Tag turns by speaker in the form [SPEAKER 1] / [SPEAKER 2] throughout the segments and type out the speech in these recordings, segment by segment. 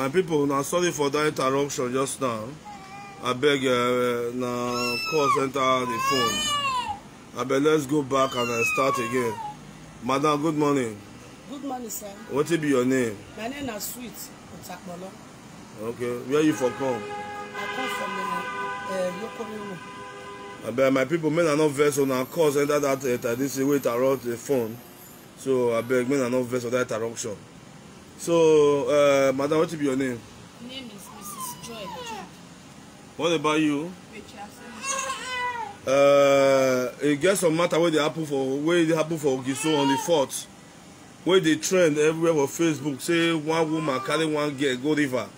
[SPEAKER 1] My people, now sorry for that interruption just now. I beg now call center the phone. I beg let's go back and start again. Madam, good morning.
[SPEAKER 2] Good morning, sir.
[SPEAKER 1] What will be your name?
[SPEAKER 2] My name is Sweet Otakbolo.
[SPEAKER 1] Okay, where you from come?
[SPEAKER 2] I come from local.
[SPEAKER 1] I beg my people, men are not versed on our call center that this way interrupt the phone. So I beg men are not versed on that interruption. So, madam, what will be your name?
[SPEAKER 3] My name is Mrs. Joy.
[SPEAKER 1] What about you?
[SPEAKER 3] Rachel.
[SPEAKER 1] It gets some matter where they happen for Ogiso on the 4th. Where they trend everywhere for Facebook, say one woman carry one girl go river.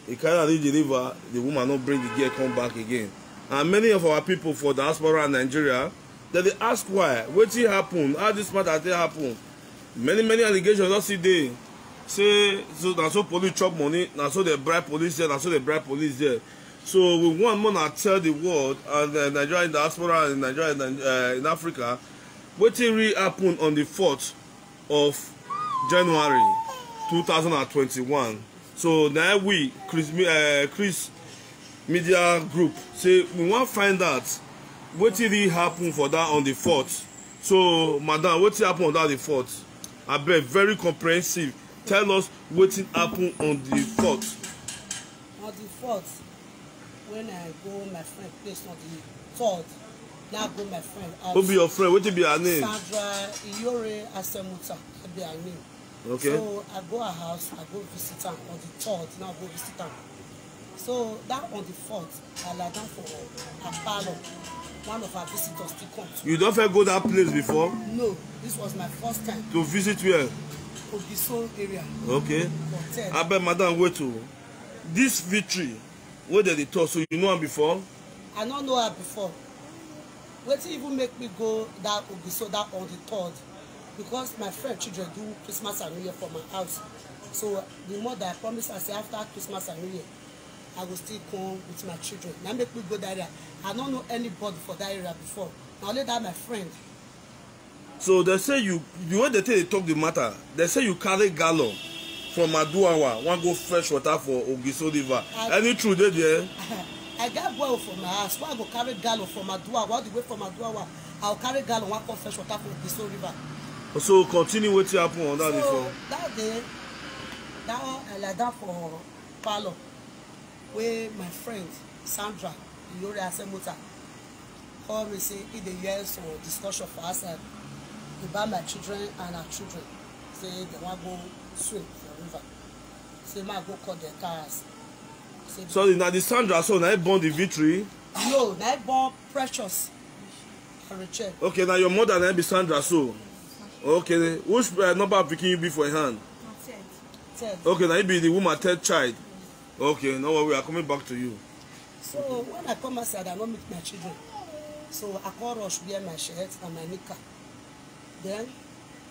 [SPEAKER 1] He carry reach the river, the woman not bring the girl come back again. And many of our people for diaspora and Nigeria, they ask why, what happen, how this matter happen. Many allegations don't see they say so now so police chop money, now so they bribe police there, now so they bribe police there. So we want more to tell the world and Nigeria in diaspora and Nigeria in Africa, what really happened on the 4th of January 2021. So now we Chris Media Group say we want to find out what really happened for that on the 4th. So madam, what happened on that the 4th? I bet very comprehensive. Tell us what happened on the 4th.
[SPEAKER 2] On the 4th, when I go my friend place on the 3rd, now go my friend out.
[SPEAKER 1] Who be your friend? What will be her name?
[SPEAKER 2] Sandra Iyore Asemuta. That be her name.
[SPEAKER 1] Okay.
[SPEAKER 2] So I go her house, I go visit her on the 3rd, now go visit her. So that on the 4th, I lie down for a parlor. One of our visitors still comes.
[SPEAKER 1] You don't ever go that place before?
[SPEAKER 2] No, this was my first time.
[SPEAKER 1] To visit where?
[SPEAKER 2] Ogiso area.
[SPEAKER 1] Okay. I bet madam wait to this victory. Where did they talk? So you know her before?
[SPEAKER 2] I don't know her before. What even make me go that Ogiso that on the 3rd? Because my friend children do Christmas and New Year for my house. So the mother I promised I say after Christmas and New Year, I will still come with my children. Now make me go that area. I don't know anybody for that area before. Now only that my friend.
[SPEAKER 1] So they say the way they talk the matter, they say you carry gallon from Aduawa, one go fresh water for Ogiso River. Any true they there?
[SPEAKER 2] I got well from my house. Why I go carry gallon from Aduawa? All the way from Aduawa, I'll carry gallon one go fresh water for Ogiso River.
[SPEAKER 1] So continue what happened on that before.
[SPEAKER 2] That day, that one I lie down for parlor where my friend Sandra Iyore Asemuta call me say if they hear some discussion for outside about my children and our children, say they want go swim for the river. Say ma go cut their cars.
[SPEAKER 1] Sorry, now the Sandra so now born the victory.
[SPEAKER 2] No, now born Precious and Rachel.
[SPEAKER 1] Okay, now your mother now be Sandra so. Okay, which number of picking you be for a hand?
[SPEAKER 2] 10.
[SPEAKER 1] Okay, now you be the woman 3rd child. Okay, no worry, we are coming back to you.
[SPEAKER 2] So when I come outside, I don't meet my children. So I call rush wear my shirt and my knicker. Then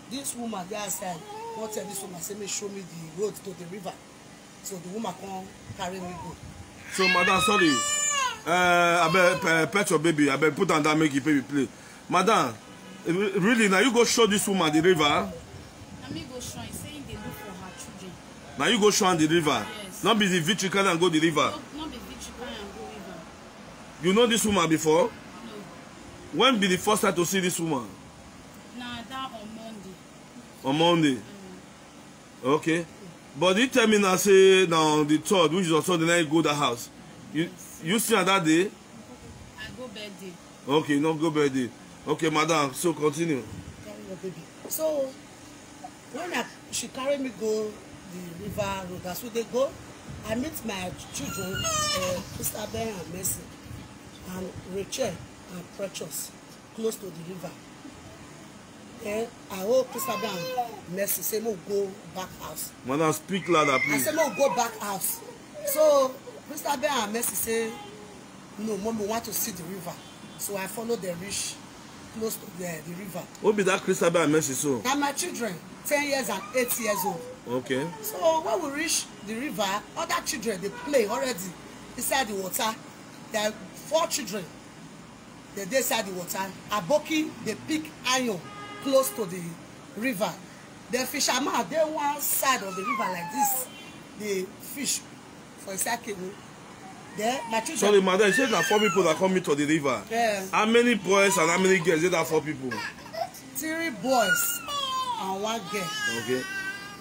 [SPEAKER 2] this woman there outside, won't tell this woman, say me show me the road to the river. So the woman come carry me go.
[SPEAKER 1] So madam, sorry. I bet pet your baby. I bet put on that make you baby play. Madam, really now you go show this woman the river?
[SPEAKER 3] Let me go show her saying they look for her children.
[SPEAKER 1] Now you go show her the river?
[SPEAKER 3] Yes.
[SPEAKER 1] Not be the victory can and go the river.
[SPEAKER 3] Not be victory can and go river.
[SPEAKER 1] You know this woman before?
[SPEAKER 3] No.
[SPEAKER 1] When be the first time to see this woman?
[SPEAKER 3] Nah, that on Monday.
[SPEAKER 1] On Monday? Okay. But you tell me now say now on the 3rd, which is also the night you go to the house. You see her that day?
[SPEAKER 3] I go birthday.
[SPEAKER 1] Okay, not go birthday. Okay, madam, so continue.
[SPEAKER 2] Carry your baby. So when she carry me go the river road, that's where they go. I meet my children, Christabel and Mercy, and Rachel and Precious, close to the river. Then I hold Christabel and Mercy, say mo go back house.
[SPEAKER 1] Madam, speak louder, please.
[SPEAKER 2] I say mo go back house. So Christabel and Mercy say, no, mom, we want to see the river. So I follow them reach close to the river.
[SPEAKER 1] What be that Christabel and Mercy so?
[SPEAKER 2] Now my children, 10 years and 8 years old.
[SPEAKER 1] Okay.
[SPEAKER 2] So when we reach the river, other children, they play already inside the water. There are 4 children. They inside the water. Aboki, they pick iron close to the river. The fisherman, they one side of the river like this. They fish for inside canoe. Then my children.
[SPEAKER 1] Sorry, madam, you said that 4 people that come to the river.
[SPEAKER 2] Yeah.
[SPEAKER 1] How many boys and how many girls? Is that 4 people?
[SPEAKER 2] 3 boys and 1 girl.
[SPEAKER 1] Okay.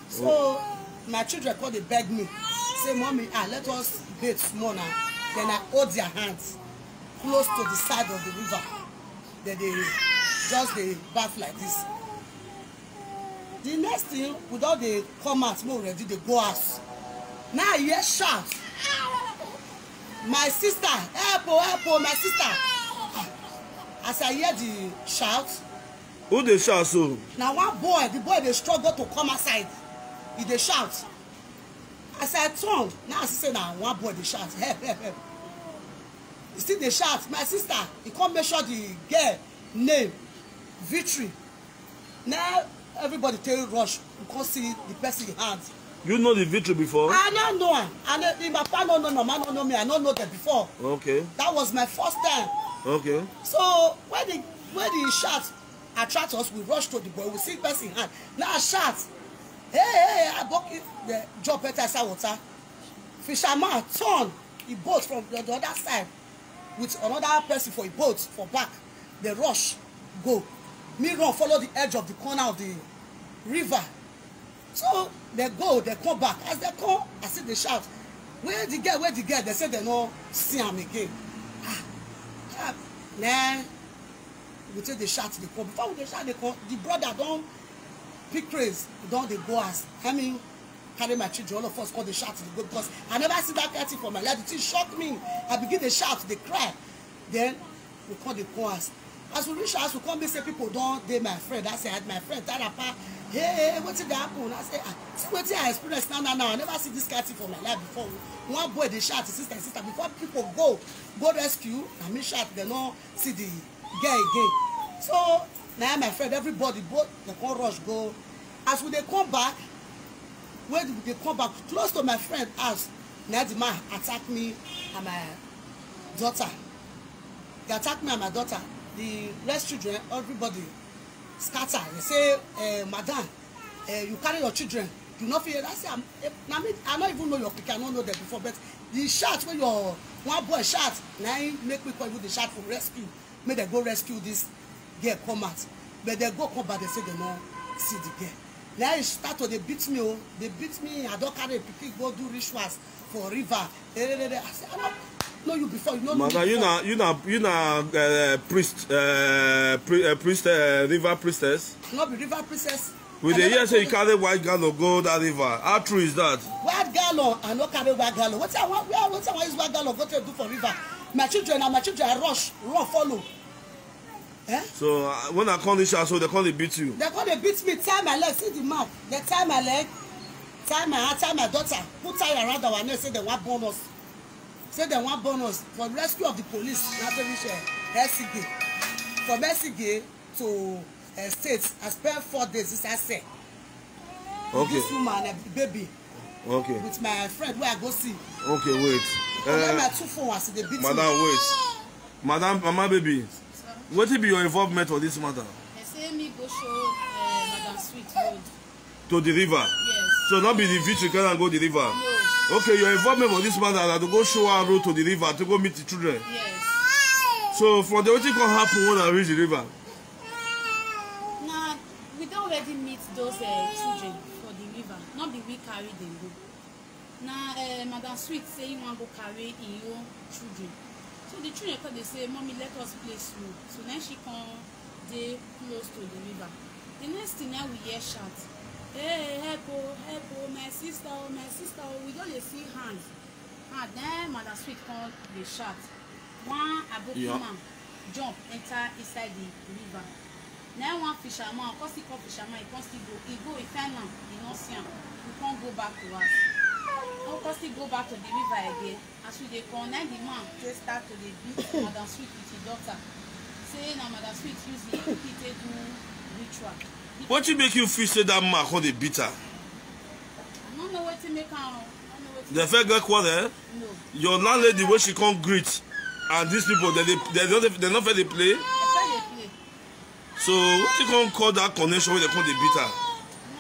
[SPEAKER 2] So my children come dey beg me, say, "Mommy, let us bathe small now." Then I hold their hands close to the side of the river. Then they just dey bath like this. The next thing, we don dey come out, more ready, they go house. Now I hear shout. My sister, help, my sister. As I hear the shout,
[SPEAKER 1] who dey shout so?
[SPEAKER 2] na one boy, the boy dey struggle to come outside. He dey shout. As I turn, now I see say na one boy dey shout, help, help, help. He still dey shout, my sister. He come make sure the girl name, Victory. Now everybody take rush, you come see the person hand.
[SPEAKER 1] You know the Victory before?
[SPEAKER 2] I don't know am. My papa no know, mama no know me. I don't know them before.
[SPEAKER 1] Okay.
[SPEAKER 2] That was my first time.
[SPEAKER 1] Okay.
[SPEAKER 2] So when the shout attract us, we rush to the boy. We see person hand. Now I shout, hey, I broke it. The drop better inside water. Fisherman turn the boat from the other side with another person for a boat for back. They rush, go. Me run, follow the edge of the corner of the river. So they go, they come back. As they come, I see the shout, where the girl? They say they no see him again. Then we take the shout, they come. Before we shout, they come. The brother don't pick craze. Don't they go as? I mean, carry my children, all of us call the shout, they go, because I never see that kind of thing for my life. The thing shocked me. I begin to shout, they cry. Then we call the chorus. As we reach house, we come, they say people don't, they my friend. I say, I had my friend, Tarapa, hey, what did happen? I say, see what I experienced now. I never see this kind of thing for my life before. One boy, they shout, sister, before people go rescue, I mean, shout, they don't see the girl again. So, now my friend, everybody, both, they come rush, go. As we they come back, when they come back, close to my friend's house, now the man attacked me and my daughter. They attacked me and my daughter. The rest children, everybody scatter. They say, madam, you carry your children. Do not fear. I say, I don't even know your pick. I don't know that before. But the shout when your one boy shout, now make me call you the shout for rescue. May they go rescue this girl come out. But they go come back. They say they don't see the girl. Now it start to they beat me. Oh, they beat me. I don't carry a pick. Go do rituals for river. I say, I don't know you before. You know me before.
[SPEAKER 1] You know, priest, river priestess.
[SPEAKER 2] Not be river priestess.
[SPEAKER 1] With the year say you carry white gallo go that river. How true is that?
[SPEAKER 2] White gallo, I no carry white gallo. What I want use white gallo go to do for river? My children I rush, run follow. Eh?
[SPEAKER 1] So when I call this house, so they come they beat you.
[SPEAKER 2] They come they beat me, tie my leg, see the mark. They tie my leg, tie my hand, tie my daughter, put tie around our neck, say they want bonus. Say they want bonus for rescue of the police. Not to reach SCG. From SCG to States, I spent 4 days since I said.
[SPEAKER 1] Okay.
[SPEAKER 2] This woman and baby.
[SPEAKER 1] Okay.
[SPEAKER 2] With my friend where I go see.
[SPEAKER 1] Okay, wait.
[SPEAKER 2] My 2 phones, they beat
[SPEAKER 1] Madam,
[SPEAKER 2] me.
[SPEAKER 1] wait. Madam, mama baby. What will be your involvement on this matter?
[SPEAKER 3] They say me go show Madam Sweet road.
[SPEAKER 1] To the river?
[SPEAKER 3] Yes.
[SPEAKER 1] So not be the Victory can go the river?
[SPEAKER 3] No.
[SPEAKER 1] Okay, your involvement on this matter is to go show her road to the river to go meet the children.
[SPEAKER 3] Yes.
[SPEAKER 1] So from the what can happen when I reach the river?
[SPEAKER 3] Now, we don't already meet those children for the river. Not be we carry them go. Now, Madam Sweet say you want to go carry in your children. So the children come, they say, Mommy, let us play slow. So then she come, they close to the river. The next thing now we hear shout, hey, help, my sister, we don't see hands. And then Madam Sweet come, they shout. One Aboki man jump, enter inside the river. Now one fisherman, because he call fisherman, he can't still go. He find him, he not see him. He can't go back to us. Now because he go back to the river again. As we dey come, now the man they start to dey beat Madam Sweet with his daughter. Say now Madam Sweet use the repeated ritual.
[SPEAKER 1] What you make you feel say that man called the bitter?
[SPEAKER 3] I don't know what to make am.
[SPEAKER 1] The first girl quarrel?
[SPEAKER 3] No.
[SPEAKER 1] Your landlady when she come greet and these people they not fair they play.
[SPEAKER 3] I tell they play.
[SPEAKER 1] So what you can call that connection when they call the bitter?
[SPEAKER 3] I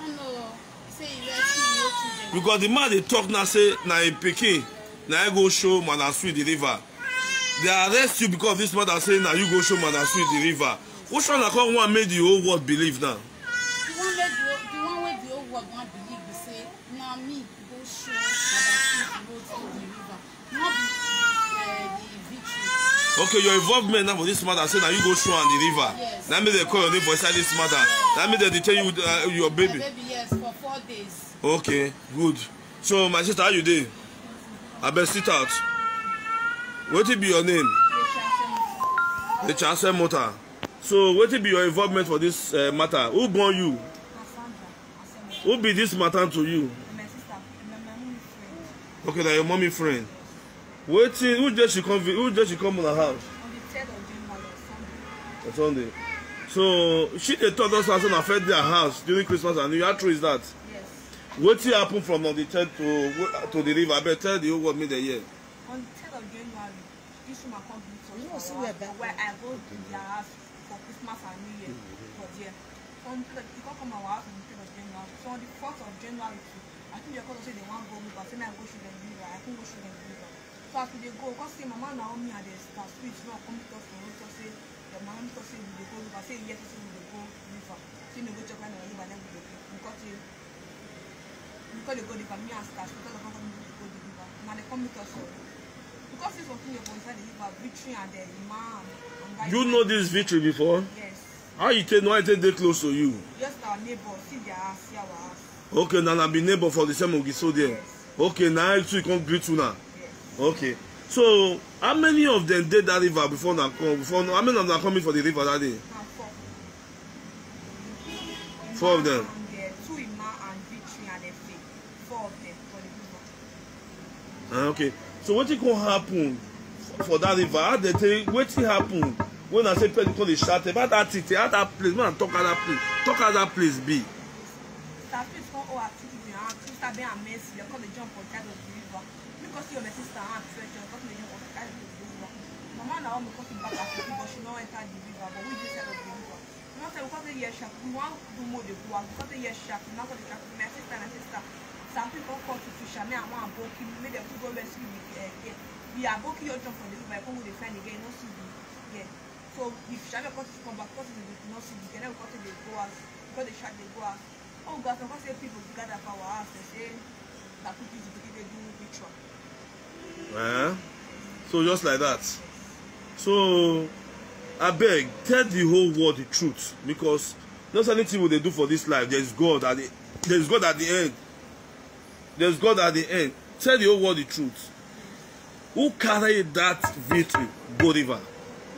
[SPEAKER 3] don't know. Say you rescue your children.
[SPEAKER 1] because the man they talk now say na a pikin na I go show Madam Sweet the river. They arrest you because this mother say na you go show Madam Sweet the river. Which one I come one make the whole world believe now?
[SPEAKER 3] The one where the whole world want believe we say na me go show Madam Sweet the road to the river, not the victory.
[SPEAKER 1] Okay, your involvement now for this matter say na you go show on the river.
[SPEAKER 3] Yes.
[SPEAKER 1] That means they call your name for inside this matter. That means they detain you your baby.
[SPEAKER 3] My baby, yes, for 4 days.
[SPEAKER 1] Okay, good. So my sister, how you dey? I best sit out. What will be your name? The Chancellor Mota. So what will be your involvement for this matter? Who born you? Who be this matter to you?
[SPEAKER 4] My sister, my mommy friend.
[SPEAKER 1] Okay, that your mommy friend. Waiting, who just she come on her house?
[SPEAKER 4] On the 3rd of January,
[SPEAKER 1] On
[SPEAKER 4] Sunday.
[SPEAKER 1] Sunday. So she they told us something affect their house during Christmas and New Year. How true is that?
[SPEAKER 4] Yes.
[SPEAKER 1] What happened from on the 3rd to the river? I better tell the whole world me the year.
[SPEAKER 4] On the 3rd of January, this woman come to
[SPEAKER 2] You know, see
[SPEAKER 4] us
[SPEAKER 2] where back
[SPEAKER 4] where I go to their house for Christmas and New Year for there. So on the 3rd, you can't come our house on the 3rd of January. So on the 4th of January, I think they're going to say they want to go, but then I go show them the river. I can go show them the river. So as we go, because say Mama Naomi and the Sweet not come to us for us to say the mama to say we go river. Say yes, say we go river. Say no go check when the river then we go. Because they go the family and start because of how come they go the river. Now they come to us because this one thing you go inside the river, Victory and the imam.
[SPEAKER 1] You know this Victory before?
[SPEAKER 4] Yes.
[SPEAKER 1] How you take no I take dey close to you?
[SPEAKER 4] Just our neighbor, see their house, see our house.
[SPEAKER 1] Okay, now I be neighbor for the same Ogiso there.
[SPEAKER 4] Yes.
[SPEAKER 1] Okay, now I too come greet you now.
[SPEAKER 4] Yes.
[SPEAKER 1] Okay. So how many of them did that river before now come? Before how many of them are coming for the river that day?
[SPEAKER 4] Now 4.
[SPEAKER 1] 4 of them.
[SPEAKER 4] And the 2 imam and Victory and the faith. 4 of them for the river.
[SPEAKER 1] Okay. So what can happen for that river? How they take what happen when I say people they shout about that city, how that place, when I talk about that place, talk how that place be.
[SPEAKER 4] That place come all activity and sister be amazing. They call the jump on side of the river. Because you're my sister and treasure, because they jump on side of the river. Mama now me come back at the river, she not enter the river, but we just side of the river. You know say because they hear sharp, we want to do more the go because they hear sharp, now for the sharp, my sister and sister. Some people come to fish and I want to go kill, make them go rescue the we are go kill your jump on the river, come with the friend again, no see the yeah. So if Shabby come back, because they not see the then because they go out, because they shot they go out. Oh God, because say people gather for our house, they say that people they do ritual.
[SPEAKER 1] So just like that. So I beg, tell the whole world the truth, because not anything what they do for this life. There's God at the end. There's God at the end. Tell the whole world the truth. Who carried that victory? Go river.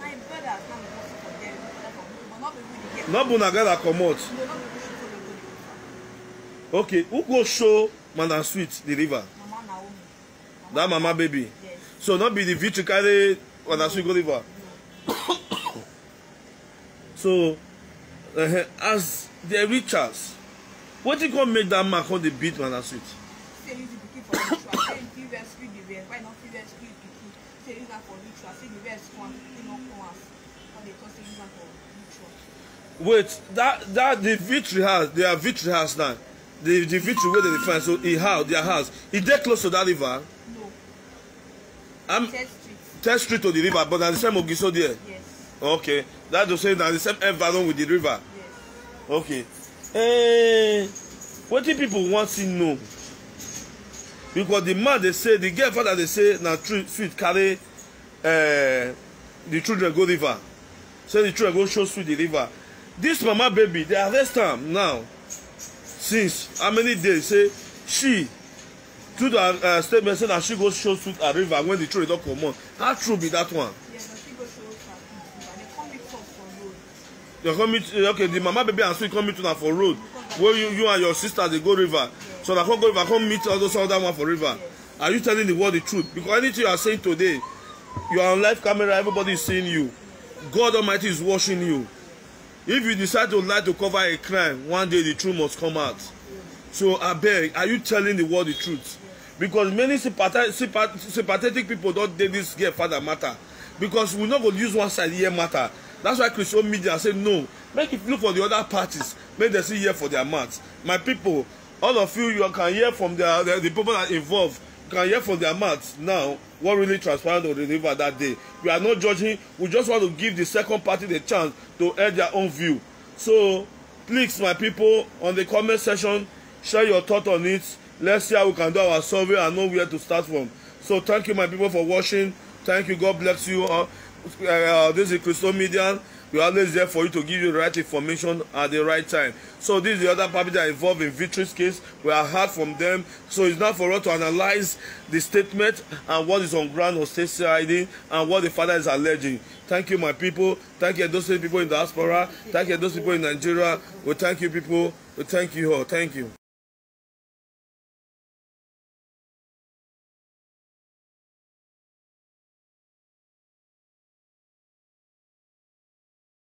[SPEAKER 4] My brother is not working for them, but not be really
[SPEAKER 1] Not Bunaga come out.
[SPEAKER 4] No, not be pushing for the river.
[SPEAKER 1] Okay, who go show Madam Sweet the river?
[SPEAKER 4] Mama Naomi.
[SPEAKER 1] That mama baby.
[SPEAKER 4] Yes.
[SPEAKER 1] So not be the victory carry Madam Sweet go river. So as the Richards, what you gonna make that man come the beat Madam Sweet?
[SPEAKER 4] Say you pikin for ritual. Say if you rescue the rest, why not you rescue the pikin? Say you for ritual. Say the rest one, you know, come as. But they talk say you for ritual.
[SPEAKER 1] Wait, that the victory house, their victory house now. The victory where they find, so their house. Is they close to that river?
[SPEAKER 4] No.
[SPEAKER 1] I'm
[SPEAKER 4] 3rd Street.
[SPEAKER 1] 3rd Street to the river, but at the same Ogiso there.
[SPEAKER 4] Yes.
[SPEAKER 1] Okay, that to say that the same environment with the river.
[SPEAKER 4] Yes.
[SPEAKER 1] Okay. What do people want to know? Because the man they say, the girl father they say, now Sweet carry the children go river. Say the children go show Sweet the river. This mama baby, they arrest her now. Since how many days? Say she to the statement say that she go show Sweet a river when the children don't come on. How true be that one?
[SPEAKER 4] Yes, but she go show us and they come meet us for road.
[SPEAKER 1] They come meet, okay, the mama baby and Sweet come meet una for road. Where you and your sister they go river. Yes. So they come go river, come meet all those other one for river. Yes. Are you telling the world the truth? Because anything you are saying today, you are on live camera, everybody is seeing you. God Almighty is watching you. If you decide to lie to cover a crime, one day the truth must come out. So I beg, are you telling the world the truth? Because many sympathetic people don't take this girl father matter. Because we not going to use one side here matter. That's why Christian media say no. Make it look for the other parties. Make them see here for their mouths. My people, all of you can hear from the people that are involved. You can hear from their mouths now what really transpired on the river that day. We are not judging. We just want to give the second party the chance to air their own view. So please, my people, on the comment section, share your thought on it. Let's see how we can do our survey and know where to start from. So thank you, my people, for watching. Thank you. God bless you. This is Crystal Media. We are always there for you to give you the right information at the right time. So this is the other party that are involved in Victory's case. We are heard from them. So it's not for us to analyze the statement and what is on ground or state CID and what the father is alleging. Thank you, my people. Thank you, those people in the diaspora. Thank you, those people in Nigeria. We thank you, people. We thank you all. Thank you.